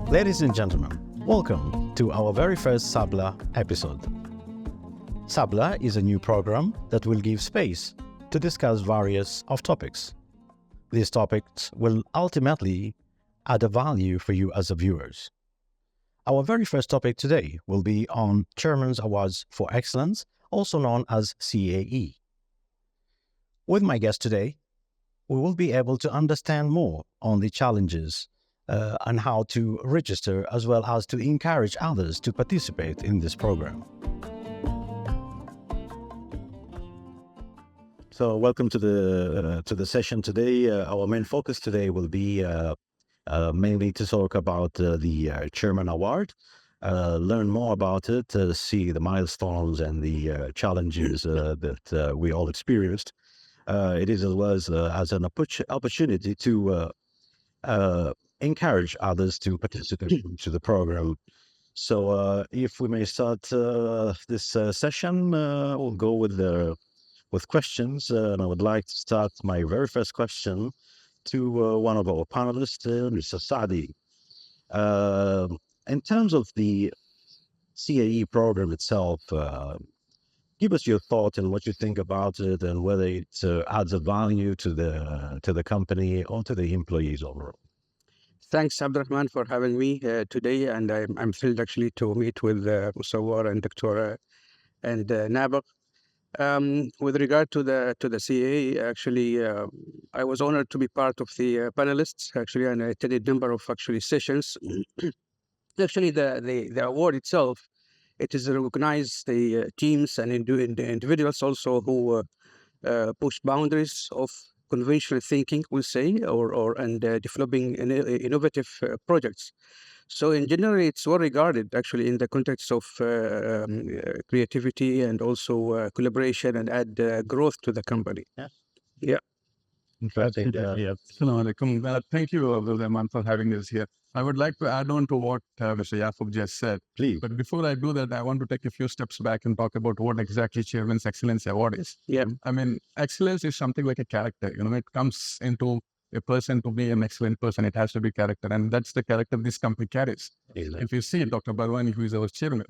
Ladies and gentlemen, welcome to our very first SABLAH episode. SABLAH is a new program that will give space to discuss various topics. These topics will ultimately add a value for you as viewers. Our very first topic today will be on Chairman's Awards for Excellence, also known as CAE. With my guest today, we will be able to understand more on the challenges and how to register, as well as to encourage others to participate in this program. So welcome to the session today. Our main focus today will be mainly to talk about the Chairman Award, learn more about it, see the milestones and the challenges that we all experienced. It is as well as an opportunity to encourage others to participate into the program. So if we may start this session, we'll go with questions. And I would like to start my very first question to one of our panelists, Mr. Saadi. In terms of the CAE program itself, give us your thought and what you think about it, and whether it adds a value to the company or to the employees overall. Thanks, AbdulRahman, for having me today, and I'm thrilled actually to meet with Musaveer and Duktorah and Nabegh. With regard to the CAE, actually, I was honored to be part of the panelists actually, and I attended a number of actually sessions. Actually, the award itself, it is to recognize the teams and individuals also who push boundaries of conventional thinking, we'll say, and developing innovative projects. So in general, it's well regarded actually in the context of creativity and also collaboration, and add growth to the company. Yeah. Interesting. Assalamu alaikum. Thank you, AbdulRahman, for having us here. I would like to add on to what Mr. Yaqoob just said. Please. But before I do that, I want to take a few steps back and talk about what exactly Chairman's Excellence Award is. Yeah. I mean, excellence is something like a character. It comes into a person to be an excellent person. It has to be character, and that's the character this company carries. Exactly. If you see Dr. Barwani, who is our chairman,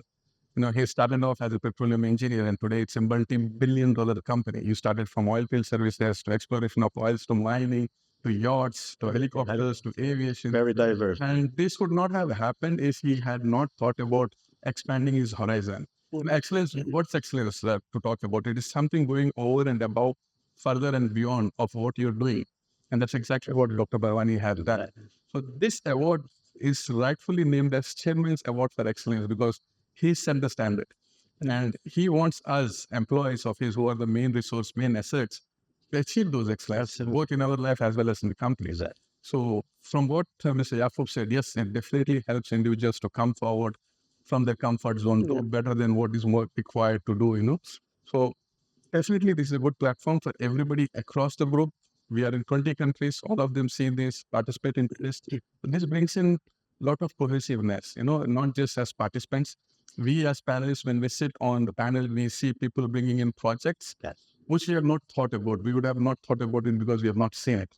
he started off as a petroleum engineer, and today it's a multi-billion-dollar company. You started from oil field services to exploration of oils to mining to yachts to helicopters to aviation. Very diverse. And this would not have happened if he had not thought about expanding his horizon. Excellence, what's excellence to talk about? It is something going over and above, further and beyond of what you're doing. And that's exactly what Dr. Barwani has done. So this award is rightfully named as Chairman's Award for Excellence because he set the standard. And he wants us, employees of his, who are the main resource, main assets, to achieve those excellence, both in our life as well as in the company. Exactly. So from what Mr. Yaqoob said, yes, it definitely helps individuals to come forward from their comfort zone, do better than what is more required to do, So definitely this is a good platform for everybody across the group. We are in 20 countries. All of them see this, participate in this. This brings in a lot of cohesiveness, not just as participants. We as panelists, when we sit on the panel, we see people bringing in projects, which we have not thought about. We would have not thought about it because we have not seen it.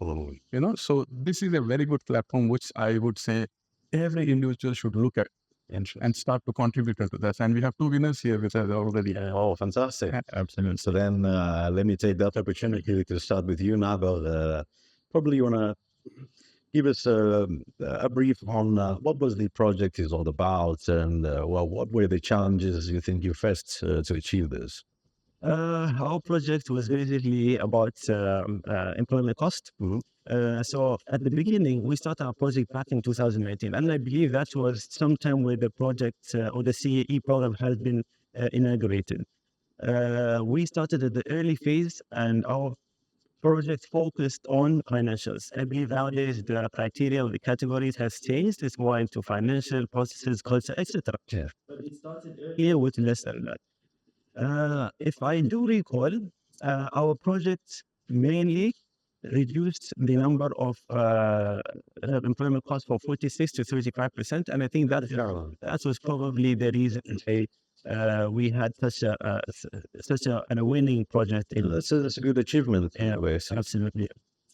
So this is a very good platform, which I would say every individual should look at and start to contribute to this. And we have two winners here with us already. Oh, fantastic. Absolutely. So then let me take that opportunity to start with you, Nabegh. Probably you want to give us a brief on what was the project is all about, and what were the challenges you think you faced to achieve this? Our project was basically about employment cost. So at the beginning, we started our project back in 2019, and I believe that was sometime where the project or the CAE program has been inaugurated. We started at the early phase, and our project focused on financials. I believe nowadays the criteria of the categories has changed. It's more into financial processes, culture, etc. Yeah. But it started earlier with less than that. If I do recall, our project mainly reduced the number of employment costs from 46 to 35%, and I think that was probably the reason they we had such a winning project. That's a good achievement. Anyways. Absolutely.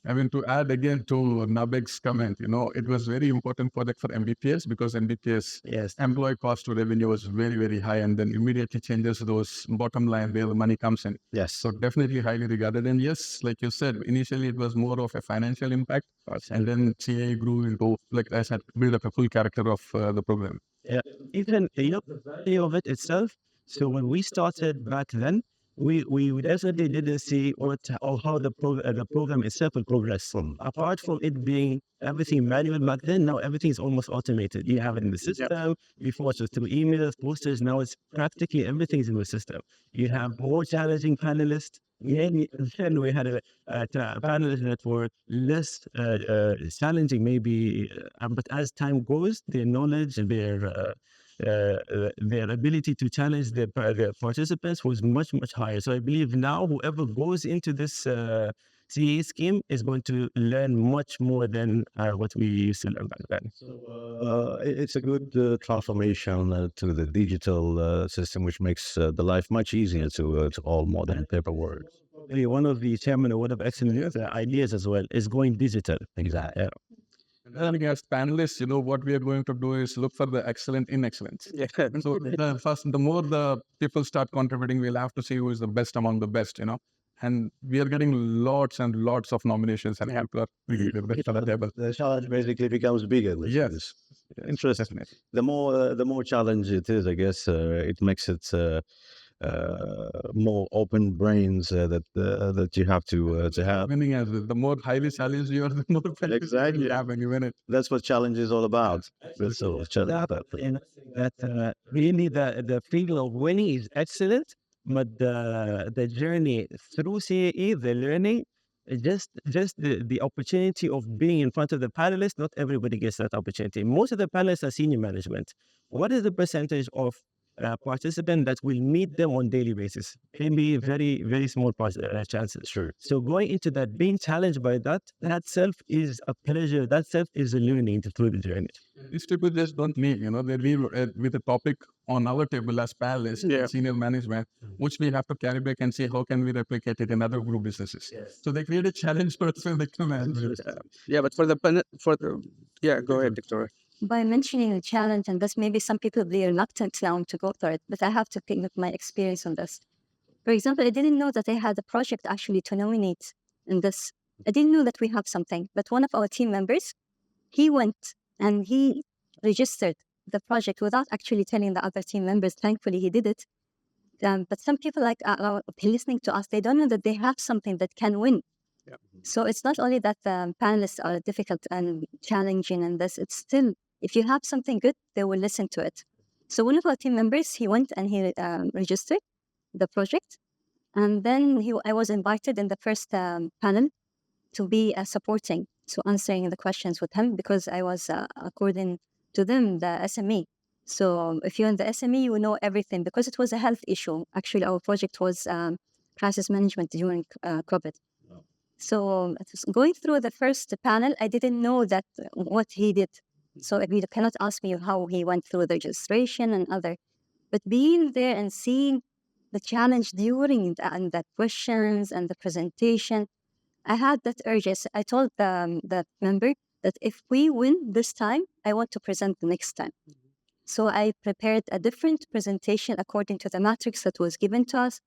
I mean, to add again to Nabegh's comment, it was very important project for MBPS because MBPS Yes. employee cost to revenue was very, very high, and then immediately changes those bottom line where the money comes in. Yes. So definitely highly regarded. And yes, like you said, initially it was more of a financial impact, and then CAE grew into, like I said, build up a full character of the program. Yeah. Even the value of it itself. So when we started back then, we definitely didn't see how the program itself will progress. Apart from it being everything manual back then, now everything is almost automated. You have it in the system. Before it was through emails, posters. Now it's practically everything is in the system. You have more challenging panelists. Then we had a panelists that were less challenging, maybe, but as time goes, their knowledge, their ability to challenge the participants was much higher. So I believe now whoever goes into this CAE scheme is going to learn much more than what we used to learn back then. So it's a good transformation to the digital system, which makes the life much easier to all modern paperwork. One of the chairman of one of excellent ideas as well is going digital. Exactly. And then as panelists, what we are going to do is look for the excellent in excellence. Yeah. So the more the people start contributing, we'll have to see who is the best among the best, And we are getting lots and lots of nominations, and people are really the best at the table. The challenge basically becomes bigger. Yes. Interesting. The more challenge it is, I guess, it makes it more open brains that you have to have. Winning as the more highly challenged you are, the more Exactly. you have when you win it. That's what challenge is all about. So That really the feeling of winning is excellent, but the journey through CAE, the learning, just the opportunity of being in front of the panelists. Not everybody gets that opportunity. Most of the panelists are senior management. What is the percentage of participant that will meet them on daily basis? Maybe very, very small chances. Sure. So going into that, being challenged by that self is a pleasure. That self is a learning through the journey. These people just don't leave, they leave with a topic on our table as panelists, senior management, which we have to carry back and see how can we replicate it in other group businesses. Yes. So they create a challenge for the management. Yeah, but go ahead, Dr. By mentioning a challenge, and this maybe some people will be reluctant now to go for it, but I have to pick up my experience on this. For example, I didn't know that I had a project actually to nominate in this. I didn't know that we have something, but one of our team members, he went and he registered the project without actually telling the other team members. Thankfully, he did it. But some people listening to us, they don't know that they have something that can win. Yeah. So it's not only that the panelists are difficult and challenging in this, it's still, if you have something good, they will listen to it. So one of our team members, he went and he registered the project. And then I was invited in the first panel to be supporting, so answering the questions with him, because I was, according to them, the SME. So if you're in the SME, you know everything, because it was a health issue. Actually, our project was crisis management during COVID. So going through the first panel, I didn't know that what he did. So you cannot ask me how he went through the registration and other. But being there and seeing the challenge during the questions and the presentation, I had that urge. I told the member that if we win this time, I want to present the next time. So I prepared a different presentation according to the matrix that was given to us.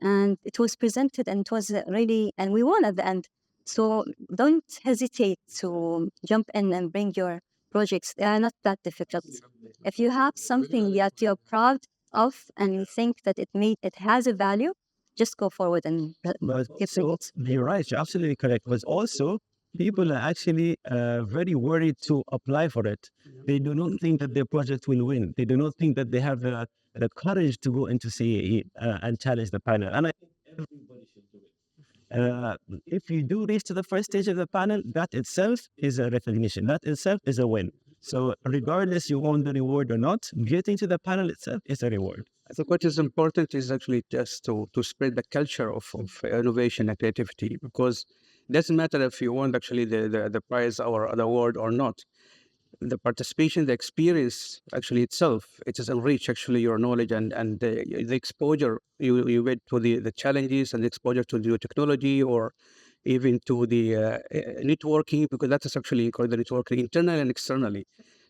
And it was presented, and it was really, and we won at the end. So don't hesitate to jump in and bring your projects. They are not that difficult. If you have something that you're proud of and you think that it has a value, just go forward and give it. You're right. You're absolutely correct. But also, people are actually very worried to apply for it. They do not think that their project will win. They do not think that they have the courage to go into CAE and challenge the panel. And I think everybody should do it. If you do reach to the first stage of the panel, that itself is a recognition. That itself is a win. So regardless you won the reward or not, getting to the panel itself is a reward. I think what is important is actually just to spread the culture of innovation and creativity, because it doesn't matter if you won actually the prize or the award or not. the participation, the experience actually itself, it is enrich actually your knowledge and the exposure you get to the challenges and the exposure to the technology or even to the networking, because that is actually called the networking internally and externally.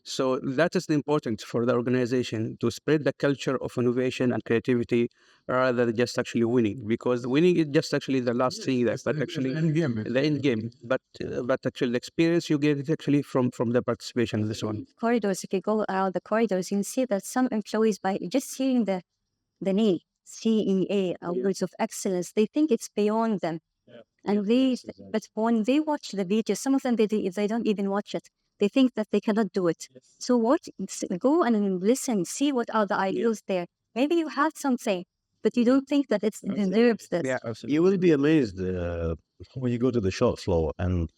So that is important for the organization to spread the culture of innovation and creativity rather than just actually winning, because winning is just actually the last thing that, but actually the end game. the end game. But actually the experience you get is actually from the participation in this one. Corridors, if you go around the corridors, you'll see that some employees, by just hearing the name CEA, Awards of Excellence, they think it's beyond them. And but when they watch the video, some of them, they don't even watch it. They think that they cannot do it. So go and listen, see what are the ideas there. Maybe you have something, but you don't think that it deserves this. Yeah, absolutely. You will be amazed when you go to the shop floor and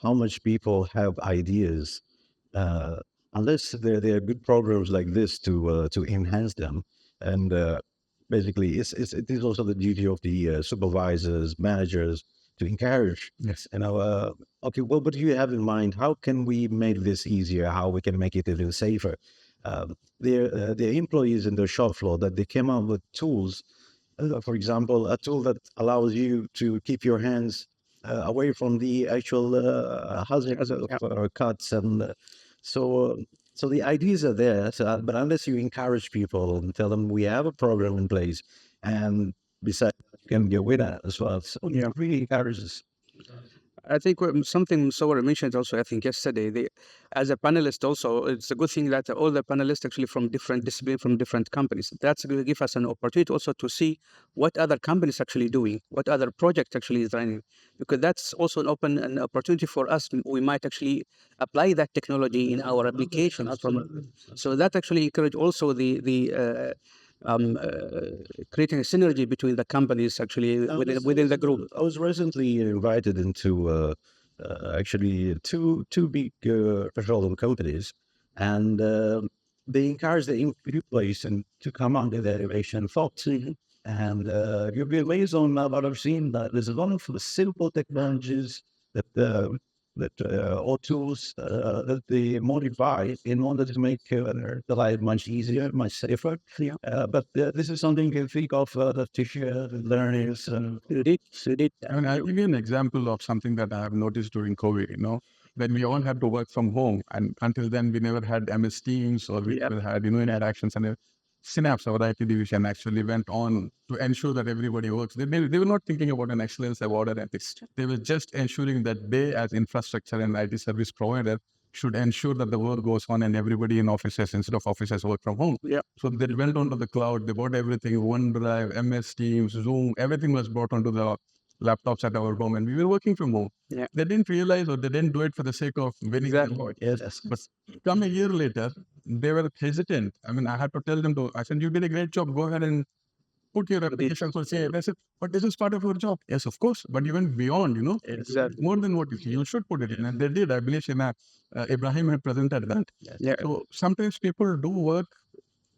how much people have ideas, unless there are good programs like this to enhance them. And basically, it is also the duty of the supervisors, managers to encourage. Yes. Okay, well, what do you have in mind? How can we make this easier? How we can make it even safer? Their employees in the shop floor, that they came up with tools. For example, a tool that allows you to keep your hands away from the actual hazards of cuts, and so the ideas are there. But unless you encourage people and tell them we have a program in place, and besides, you can be a winner as well. So it really encourages. I think something Musaweer mentioned also, I think yesterday, as a panelist also, it's a good thing that all the panelists actually from different disciplines, from different companies. That's going to give us an opportunity also to see what other companies actually doing, what other project actually is running, because that's also an opportunity for us. We might actually apply that technology in our applications. So that actually encourage also creating a synergy between the companies actually within the group. I was recently invited into actually two big petroleum companies, and they encourage the employees to come under their innovation thoughts. And you'll be amazed on what I've seen, that there's a lot of simple technologies or tools that they modify in order to make the life much easier, much safer. But this is something you can think of to share with learners. I'll give you an example of something that I have noticed during COVID, when we all had to work from home, and until then we never had MS Teams or we never had, interactions, and Synapse, our IT division, actually went on to ensure that everybody works. They were not thinking about an excellence award or ethics. They were just ensuring that they, as infrastructure and IT service provider, should ensure that the work goes on and everybody in offices instead of offices work from home. So they went onto the cloud, they bought everything, OneDrive, MS Teams, Zoom, everything was brought onto the laptops at our home, and we were working from home. They didn't realize, or they didn't do it for the sake of winning the award. But come a year later, they were hesitant. I had to tell them, I said, you did a great job, go ahead and put your application for CAE. They said, but this is part of your job. Yes, of course, but you went beyond, more than what you should put it in. And they did. I believe Ibrahim had presented that. So sometimes people do work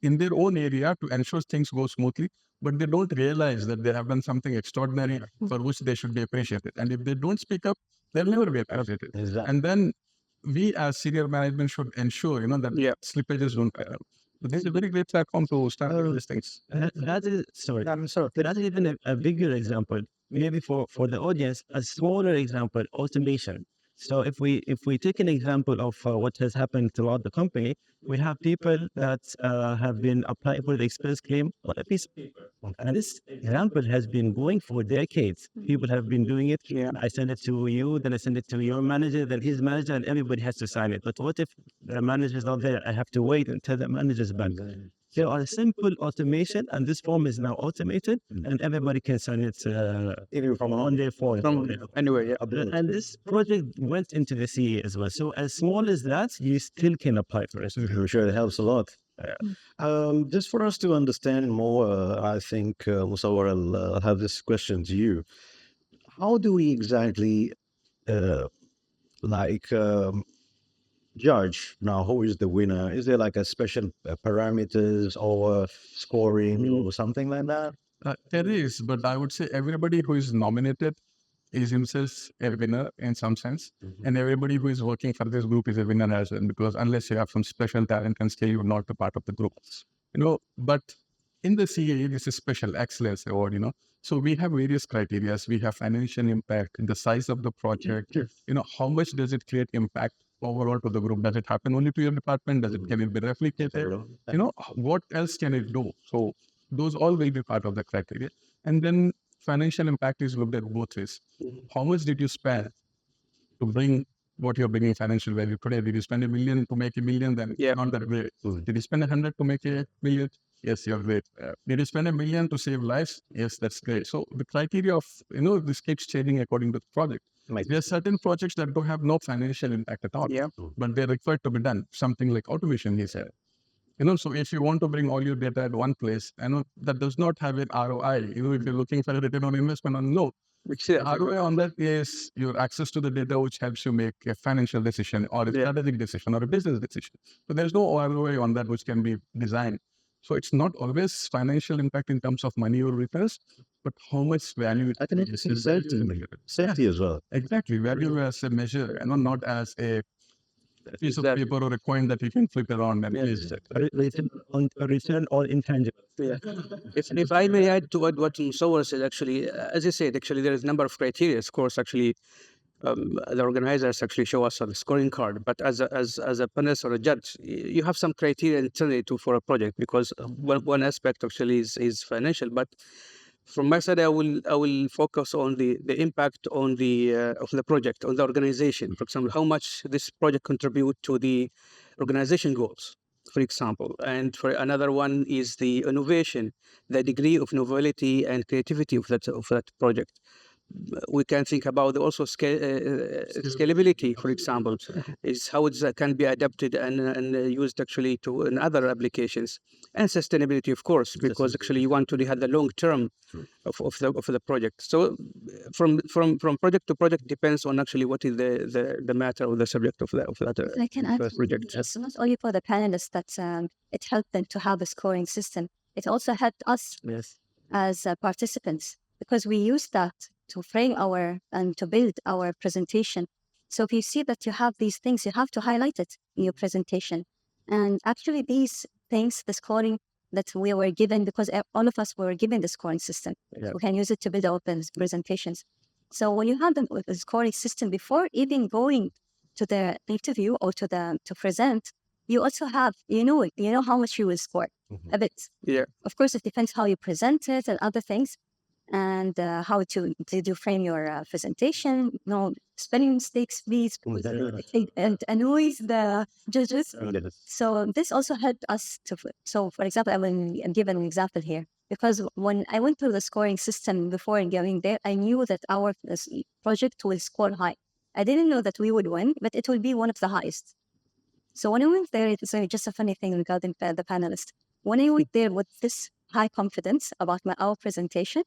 in their own area to ensure things go smoothly, but they don't realize that they have done something extraordinary for which they should be appreciated. And if they don't speak up, they'll never be appreciated. And then we as senior management should ensure, that slippages don't happen. So this is a very great platform to start these things. That is even a bigger example. Maybe for the audience, a smaller example, automation. So if we take an example of what has happened throughout the company, we have people that have been applying for the expense claim on a piece of paper. And this example has been going for decades. People have been doing it. I send it to you, then I send it to your manager, then his manager, and everybody has to sign it. But what if the manager is not there? I have to wait until the manager is back. There are simple automation, and this form is now automated, and everybody can sign it even from on their phone. Anyway, and this project went into the CAE as well. So as small as that, you still can apply for it. I'm sure it helps a lot. Just for us to understand more, I think, Musaweer, I'll have this question to you. How do we exactly judge now who is the winner? Is there like a special parameters or scoring or something like that? There is, but I would say everybody who is nominated is himself a winner in some sense, and everybody who is working for this group is a winner as well, because unless you have some special talent and skill, you're not a part of the group. But in the CAE, this is special excellence award, So we have various criteria. We have financial impact, the size of the project, how much does it create impact overall to the group? Does it happen only to your department? Can it be replicated? What else can it do? So those all will be part of the criteria. And then financial impact is looked at both ways. How much did you spend to bring what you're bringing financial value today? Did you spend $1 million to make $1 million? Then not that great. Did you spend 100 to make $1 million? Yes, you're great. Did you spend $1 million to save lives? Yes, that's great. So the criteria of, this keeps changing according to the project. There are certain projects that don't have no financial impact at all, but they're required to be done. Something like automation, he said. So if you want to bring all your data at one place, that does not have an ROI. If you're looking for a return on investment, no. ROI on that is your access to the data, which helps you make a financial decision or a strategic decision or a business decision. So there's no ROI on that which can be designed. So it's not always financial impact in terms of money or returns, but how much value I think it's safety as well. Exactly. Value as a measure, not as a piece of paper or a coin that you can flip around and return on intangible. If I may add to what Musaweer said, actually, as you said, actually, there is a number of criteria. Of course, actually, the organizers actually show us on the scoring card. But as a panelist or a judge, you have some criteria internally for a project, because one aspect actually is financial. But from my side, I will focus on the impact on of the project, on the organization. For example, how much this project contribute to the organization goals, for example. And for another one is the innovation, the degree of novelty and creativity of that project. We can think about also scalability, for example, is how it can be adapted and used actually in other applications, and sustainability, of course, because actually you want to have the long term of the project. So from project to project depends on actually what is the matter or the subject of that I can add, project. it's not only for the panelists that it helped them to have a scoring system. It also helped us as participants, because we use that to frame and to build our presentation. So if you see that you have these things, you have to highlight it in your presentation. And actually these things, the scoring that we were given, because all of us were given the scoring system, we can use it to build our presentations. So when you have the scoring system before even going to the interview or to present, you also have, you know how much you will score a bit. Of course, it depends how you present it and other things, and how did you frame your presentation. No spelling mistakes, please, and annoys the judges. So this also helped us to. So, for example, I will give an example here, because when I went through the scoring system before going there, I knew that our project will score high. I didn't know that we would win, but it will be one of the highest. So when I went there, it's just a funny thing regarding the panelists. When I went there with this high confidence about our presentation,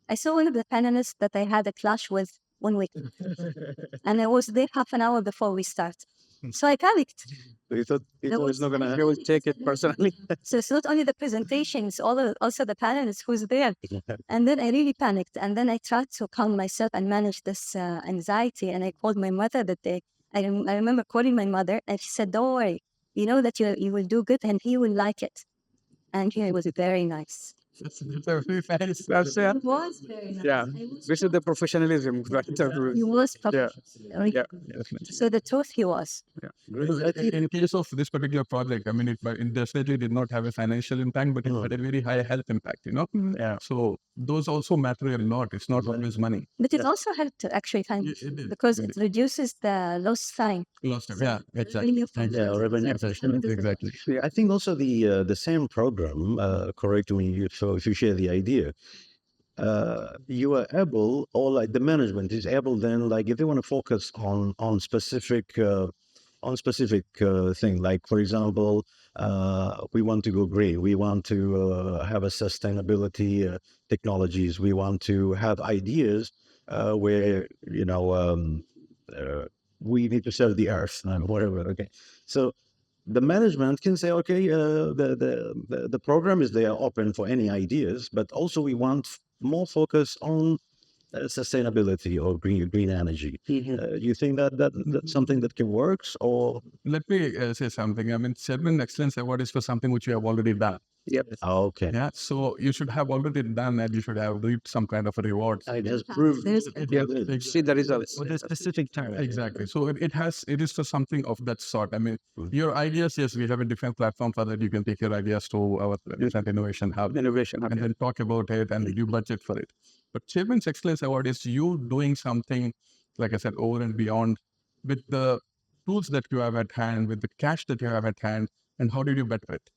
I saw one of the panelists that I had a clash with 1 week. And I was there half an hour before we start. So I panicked. You thought it was not going to happen? You will take it personally. So it's not only the presentation, it's also the panelists who's there. And then I really panicked. And then I tried to calm myself and manage this anxiety. And I called my mother that day. I remember calling my mother, and she said, "Don't worry, you know that you will do good and he will like it." And he was very nice. That's it. It was very nice. Yeah, this is the professionalism of that interview. He was Yeah. So the truth he was. In case of this particular project, I mean, it definitely did not have a financial impact, but it had a very high health impact, So those also matter a lot. It's not always money. But it also helped actually, because it reduces the lost time. Lost time, yeah, exactly. Exactly. I think also the same program, correct me if you share the idea, you are able, or like the management is able then, like if they want to focus on specific thing, like for example, we want to go green, we want to have a sustainability technologies, we want to have ideas where we need to serve the earth and whatever. Okay, so the management can say, okay, the program is there open for any ideas, but also we want more focus on sustainability or green energy. You think that's something that can work, or Let me say something. I mean, Chairman Excellence Award is for something which you have already done. okay? Yeah, so you should have already done, and you should have reaped some kind of a reward. I just There's- proved. See the results. With a specific time. Exactly. So it is for something of that sort. I mean, your ideas, yes, we have a different platform for that. You can take your ideas to our different innovation hub Innovation. and then talk about it and you budget for it. But Chairman's Excellence Award is you doing something, like I said, over and beyond with the tools that you have at hand, with the cash that you have at hand, and how did you better it?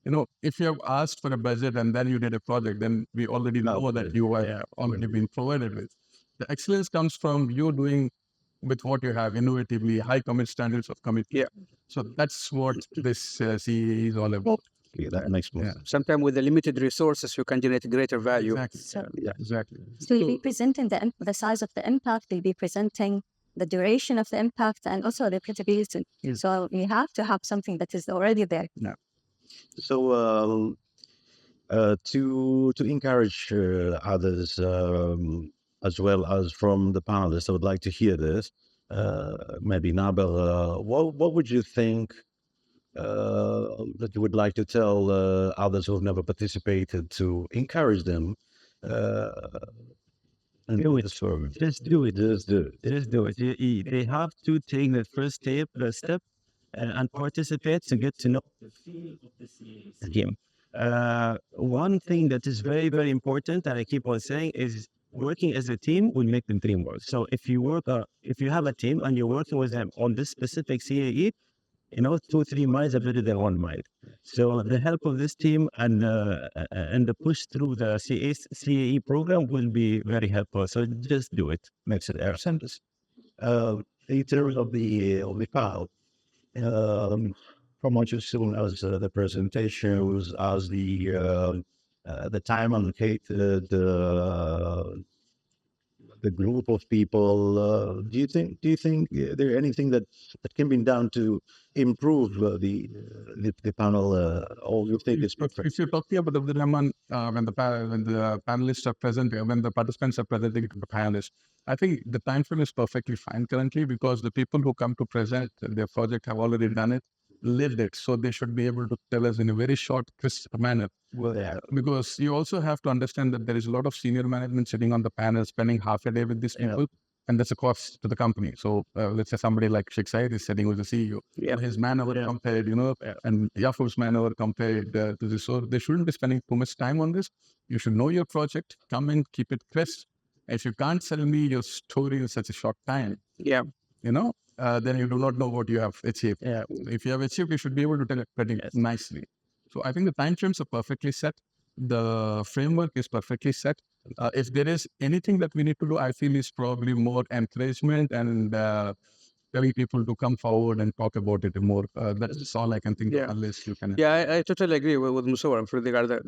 You know, if you have asked for a budget and then you did a project, then we already know that you have already been provided with. The excellence comes from you doing with what you have innovatively, high commit standards of commitment. So that's what this CAE is all about. Yeah, that makes more sense. Sometimes with the limited resources, you can generate greater value. Exactly. Exactly. So you'll be presenting the size of the impact, you'll be presenting the duration of the impact, and also the applicability. So you have to have something that is already there. So to encourage others, as well as from the panelists, I would like to hear this. Maybe Nabegh, what would you think that you would like to tell others who have never participated to encourage them? And Do it. this forward? Just do it. Just do it. Just do it. They have to take the first step and participate to get to know the feel of the CAE scheme. One thing that is very, very important, and I keep on saying, is working as a team will make the dream work. So if you have a team and you're working with them on this specific CAE, 2-3 miles are better than 1 mile. So the help of this team and the push through the CAE program will be very helpful. So just do it. Makes it sense. In terms of the panel, from what you saw as the presentations, as the time allocated, the group of people, do you think there anything that can be done to improve the panel, or you think it's perfect? If you're talking about AbdulRahman, when the panelists are present, when the participants are presenting to the panelists, I think the time frame is perfectly fine currently because the people who come to present their project have already done it, lived it. So they should be able to tell us in a very short, crisp manner. Well, yeah. Because you also have to understand that there is a lot of senior management sitting on the panel, spending half a day with these people, and that's a cost to the company. So let's say somebody like Sheikh Syed is sitting with the CEO. His manhour compared, and Yaqoob's manhour compared to this. So they shouldn't be spending too much time on this. You should know your project, come and keep it crisp. If you can't sell me your story in such a short time, then you do not know what you have achieved. If you have achieved, you should be able to tell it pretty nicely. So I think the time frames are perfectly set. The framework is perfectly set. If there is anything that we need to do, I feel is probably more encouragement and telling people to come forward and talk about it more. That's all I can think of, unless you can. I totally agree with Musaweer with regard to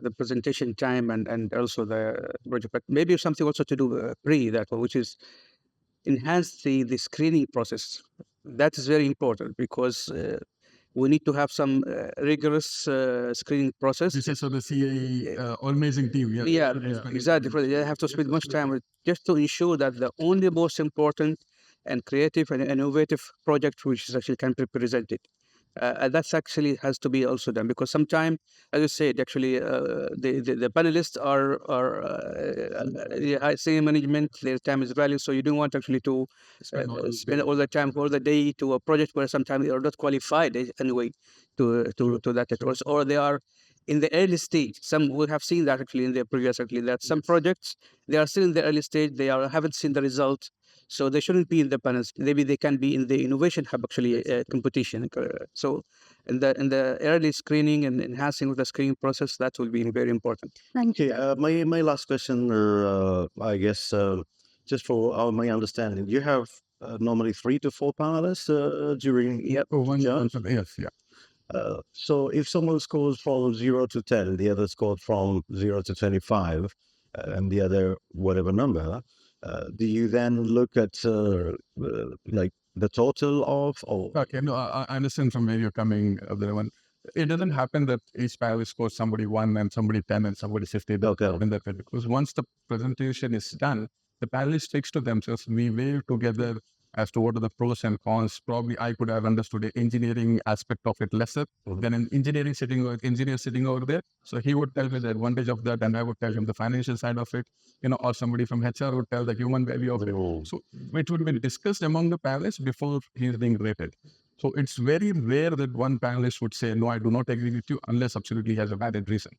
the presentation time and also the project. But maybe something also to do which is enhance the screening process. That is very important because we need to have some rigorous screening process. This is so the CAE amazing team. Exactly. They have to spend much time just to ensure that the only most important and creative and innovative project which is actually can be presented. That's actually has to be also done because sometimes, as I said, actually the panelists are senior management. Their time is valuable, so you don't want actually to spend all the time, all the day to a project where sometimes they are not qualified anyway to that, or they are in the early stage. Some we have seen that actually in the previous that some projects they are still in the early stage. They haven't seen the result. So they shouldn't be in the panels. Maybe they can be in the innovation hub actually competition. So in the early screening and enhancing of the screening process, that will be very important. Thank you. Okay, my last question, I guess, just for my understanding, you have normally 3 to 4 panelists during so if someone scores from 0 to 10, the other scored from 0 to 25, and the other whatever number, do you then look at like the total of? Okay, no, I understand from where you're coming. One, it doesn't happen that each panelist scores somebody 1 and somebody 10 and somebody 50. Okay. Because once the presentation is done, the panelists fix to themselves. We weigh together as to what are the pros and cons. Probably I could have understood the engineering aspect of it lesser than an engineer sitting over there. So he would tell me the advantage of that, and I would tell him the financial side of it, or somebody from HR would tell the human value of it. So it would be discussed among the panelists before he is being rated. So it's very rare that one panelist would say, no, I do not agree with you unless absolutely he has a valid reason.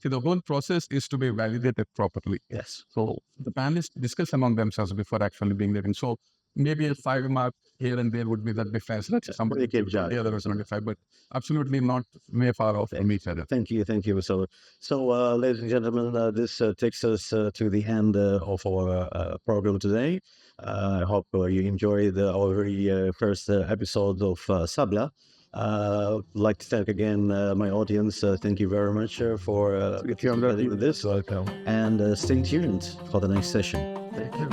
See, the whole process is to be validated properly. Yes. So the panelists discuss among themselves before actually being rated. So maybe a 5 mark here and there would be the difference. Let's somebody give the other was 25, but absolutely not way far off from each other. Thank you, Musaveer. So, ladies and gentlemen, this takes us to the end of our program today. I hope you enjoyed our very first episode of SABLAH. I'd like to thank again my audience. Thank you very much for participating with this. Welcome. And stay tuned for the next session. Thank you.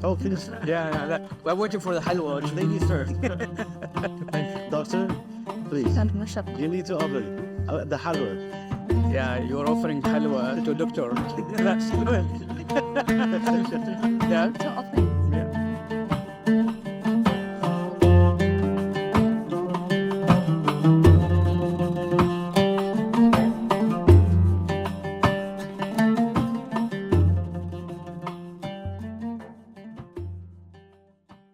Oh, please. Yeah, we're waiting for the halwa. Ladies first. Doctor, please. You need to open the halwa. Yeah, you're offering halwa to doctor. That's good. Yeah.